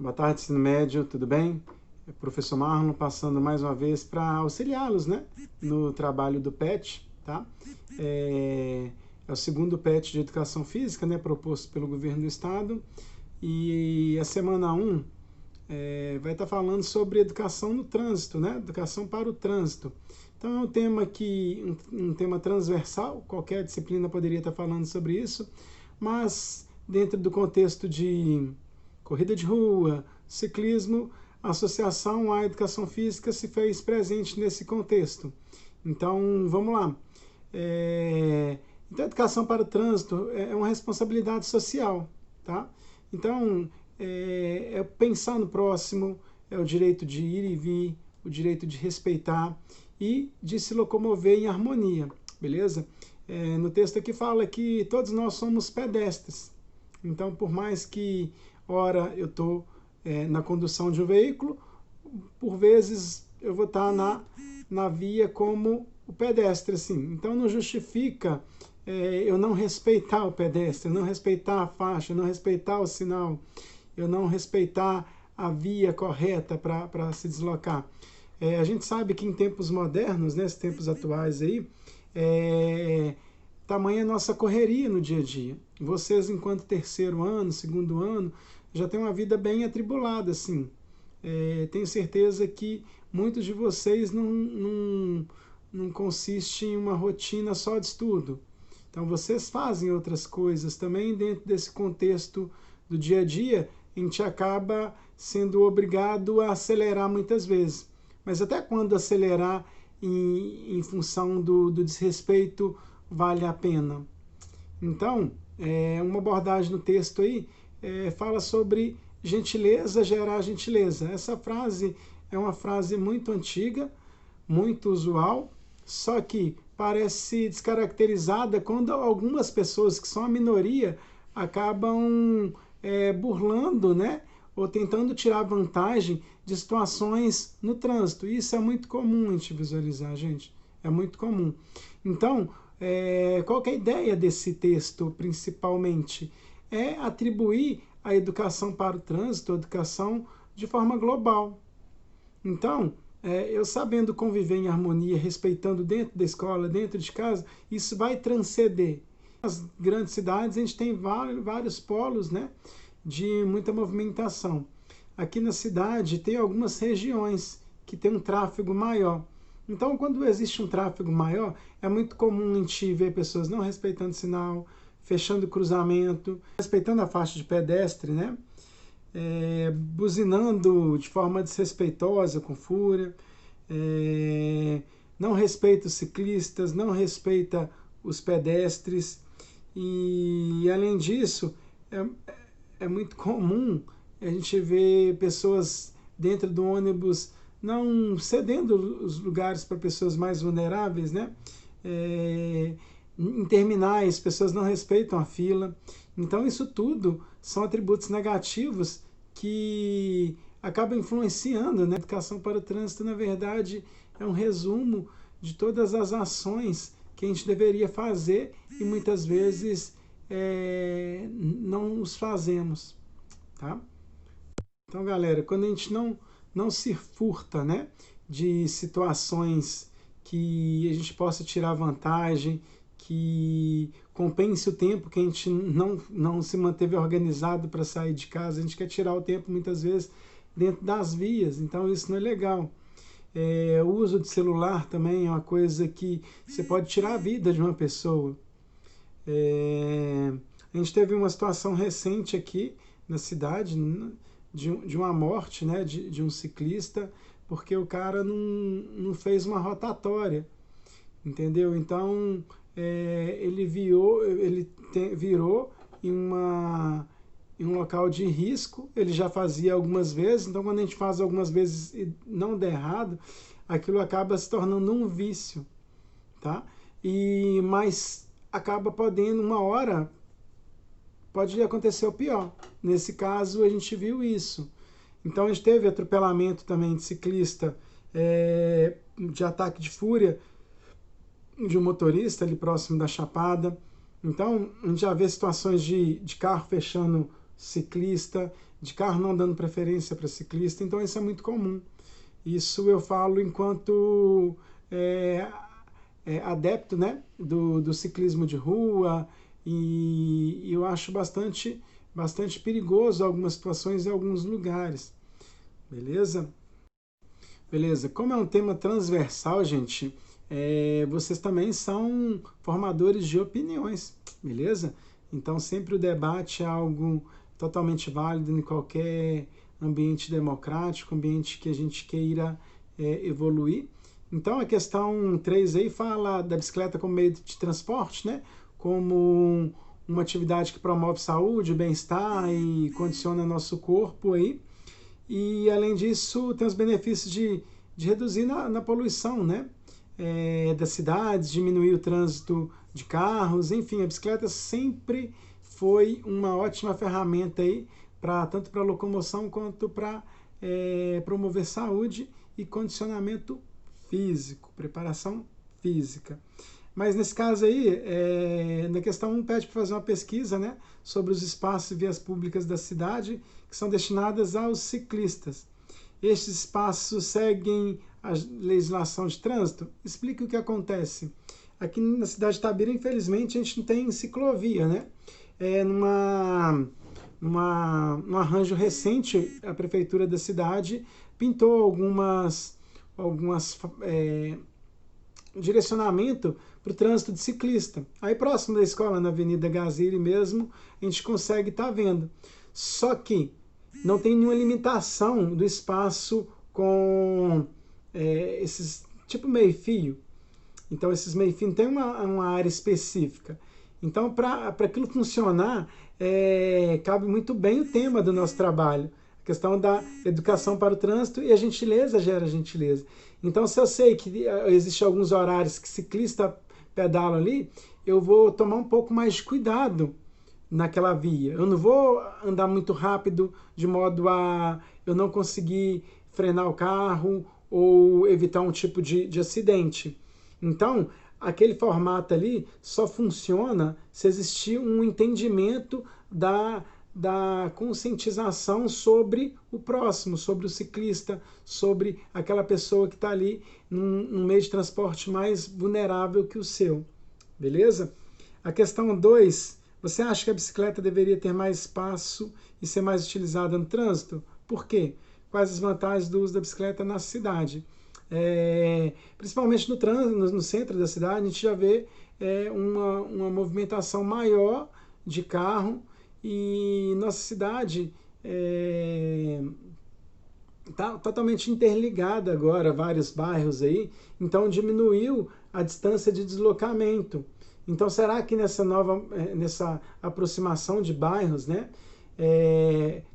Boa tarde, ensino médio, tudo bem? Professor Marlon passando mais uma vez para auxiliá-los, né, no trabalho do PET, tá? É o segundo PET de Educação Física, né, proposto pelo governo do estado, e a semana 1 vai estar falando sobre educação no trânsito, né, educação para o trânsito. Então é um tema um tema transversal, qualquer disciplina poderia estar falando sobre isso, mas dentro do contexto de corrida de rua, ciclismo, a associação à educação física se fez presente nesse contexto. Então, vamos lá. Então, a educação para o trânsito é uma responsabilidade social, tá? Então, é pensar no próximo, é o direito de ir e vir, o direito de respeitar e de se locomover em harmonia, beleza? No texto aqui fala que todos nós somos pedestres. Então, por mais que, ora, eu estou na condução de um veículo, por vezes eu vou estar na via como o pedestre, assim. Então, não justifica eu não respeitar o pedestre, não respeitar a faixa, não respeitar o sinal, eu não respeitar a via correta para se deslocar. A gente sabe que em tempos modernos, nesses tempos atuais aí, tamanha a nossa correria no dia a dia. Vocês, enquanto terceiro ano, segundo ano, já têm uma vida bem atribulada, assim. Tenho certeza que muitos de vocês não consiste em uma rotina só de estudo. Então, vocês fazem outras coisas também dentro desse contexto do dia a dia, a gente acaba sendo obrigado a acelerar muitas vezes. Mas até quando acelerar em função do desrespeito vale a pena? Então, uma abordagem no texto aí fala sobre gentileza gerar gentileza. Essa frase é uma frase muito antiga, muito usual, só que parece descaracterizada quando algumas pessoas que são a minoria acabam burlando, né, ou tentando tirar vantagem de situações no trânsito. Isso é muito comum a gente visualizar, gente. É muito comum. Então, qual que é a ideia desse texto, principalmente? É atribuir a educação para o trânsito, a educação de forma global. Então, eu sabendo conviver em harmonia, respeitando dentro da escola, dentro de casa, isso vai transcender. Nas grandes cidades, a gente tem vários polos, né, de muita movimentação. Aqui na cidade, tem algumas regiões que tem um tráfego maior. Então, quando existe um tráfego maior, é muito comum a gente ver pessoas não respeitando sinal, fechando o cruzamento, respeitando a faixa de pedestre, né? Buzinando de forma desrespeitosa, com fúria, não respeita os ciclistas, não respeita os pedestres. E, além disso, é muito comum a gente ver pessoas dentro do ônibus não cedendo os lugares para pessoas mais vulneráveis, né? Em terminais, pessoas não respeitam a fila. Então, isso tudo são atributos negativos que acabam influenciando, né? A educação para o trânsito, na verdade, é um resumo de todas as ações que a gente deveria fazer e muitas vezes não os fazemos, tá? Então, galera, quando a gente não se furta, né, de situações que a gente possa tirar vantagem, que compense o tempo que a gente não se manteve organizado para sair de casa, a gente quer tirar o tempo muitas vezes dentro das vias, então isso não é legal. O uso de celular também é uma coisa que você pode tirar a vida de uma pessoa. A gente teve uma situação recente aqui na cidade, de uma morte, né, de um ciclista, porque o cara não fez uma rotatória, entendeu? Então, ele virou em um local de risco, ele já fazia algumas vezes, então quando a gente faz algumas vezes e não der errado, aquilo acaba se tornando um vício, tá? Mas acaba podendo, uma hora, pode acontecer o pior. Nesse caso, a gente viu isso. Então, a gente teve atropelamento também de ciclista, de ataque de fúria de um motorista ali próximo da Chapada. Então, a gente já vê situações de carro fechando ciclista, de carro não dando preferência para ciclista, então isso é muito comum. Isso eu falo enquanto adepto, né, do ciclismo de rua, e eu acho bastante perigoso algumas situações em alguns lugares. Beleza? Beleza. Como é um tema transversal, gente, vocês também são formadores de opiniões, beleza? Então sempre o debate é algo totalmente válido em qualquer ambiente democrático, ambiente que a gente queira evoluir. Então a questão 3 aí fala da bicicleta como meio de transporte, né? Como uma atividade que promove saúde, bem-estar e condiciona nosso corpo aí. E além disso tem os benefícios de reduzir na poluição, né? Das cidades, diminuir o trânsito de carros, enfim, a bicicleta sempre foi uma ótima ferramenta aí tanto para locomoção quanto para promover saúde e condicionamento físico, preparação física. Mas nesse caso aí, na questão 1 pede para fazer uma pesquisa, né, sobre os espaços e vias públicas da cidade que são destinadas aos ciclistas. Estes espaços seguem a legislação de trânsito? Explique o que acontece. Aqui na cidade de Itabira, infelizmente, a gente não tem ciclovia, né? Num arranjo recente, a prefeitura da cidade pintou algumas direcionamento para o trânsito de ciclista. Aí próximo da escola, na Avenida Gaziri mesmo, a gente consegue estar vendo. Só que não tem nenhuma limitação do espaço com esses tipo meio-fio. Então esses meio-fio não tem uma área específica. Então para aquilo funcionar, cabe muito bem o tema do nosso trabalho. A questão da educação para o trânsito, e a gentileza gera gentileza. Então, se eu sei que existem alguns horários que ciclista pedala ali, eu vou tomar um pouco mais de cuidado naquela via. Eu não vou andar muito rápido de modo a eu não conseguir frenar o carro ou evitar um tipo de acidente. Então, aquele formato ali só funciona se existir um entendimento da conscientização sobre o próximo, sobre o ciclista, sobre aquela pessoa que está ali num meio de transporte mais vulnerável que o seu. Beleza? A questão 2, você acha que a bicicleta deveria ter mais espaço e ser mais utilizada no trânsito? Por quê? Quais as vantagens do uso da bicicleta na cidade? Principalmente no trânsito, no centro da cidade, a gente já vê uma movimentação maior de carro. E nossa cidade está totalmente interligada agora, vários bairros aí, então diminuiu a distância de deslocamento. Então será que nessa aproximação de bairros, né,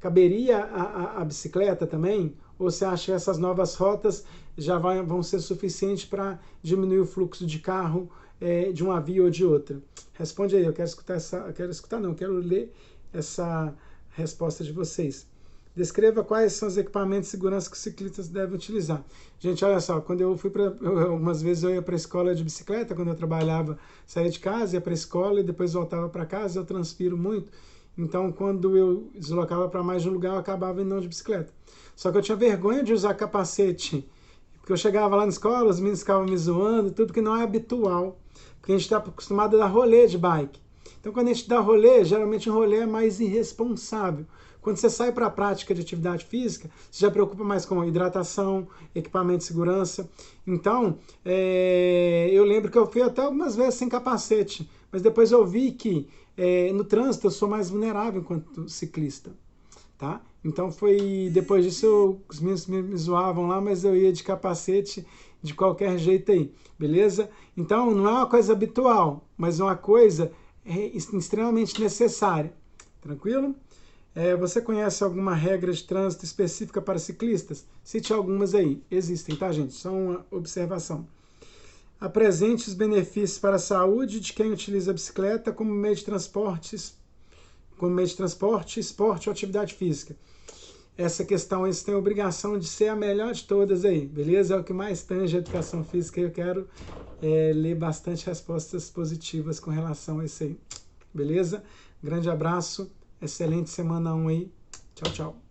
caberia a bicicleta também? Ou você acha que essas novas rotas já vão ser suficientes para diminuir o fluxo de carro de uma via ou de outra? Responde aí, eu quero ler essa resposta de vocês. Descreva quais são os equipamentos de segurança que os ciclistas devem utilizar. Gente, olha só, quando eu fui algumas vezes eu ia para a escola de bicicleta, quando eu trabalhava, saía de casa, ia para a escola e depois voltava para casa, eu transpiro muito. Então, quando eu deslocava para mais de um lugar, eu acabava indo de bicicleta. Só que eu tinha vergonha de usar capacete, porque eu chegava lá na escola, os meninos ficavam me zoando, tudo que não é habitual, porque a gente está acostumado a dar rolê de bike. Então, quando a gente dá rolê, geralmente um rolê é mais irresponsável. Quando você sai para a prática de atividade física, você já preocupa mais com hidratação, equipamento de segurança. Então, eu lembro que eu fui até algumas vezes sem capacete, mas depois eu vi que no trânsito eu sou mais vulnerável enquanto ciclista. Tá? Então, depois disso, os meninos me zoavam lá, mas eu ia de capacete de qualquer jeito aí, beleza? Então, não é uma coisa habitual, mas é uma coisa extremamente necessária. Tranquilo? Você conhece alguma regra de trânsito específica para ciclistas? Cite algumas aí. Existem, tá, gente? Só uma observação. Apresente os benefícios para a saúde de quem utiliza a bicicleta como meio de transporte, esporte ou atividade física. Essa questão, eles têm a obrigação de ser a melhor de todas aí, beleza? É o que mais tange a educação física e eu quero ler bastante respostas positivas com relação a isso aí, beleza? Grande abraço, excelente semana 1 aí, tchau, tchau.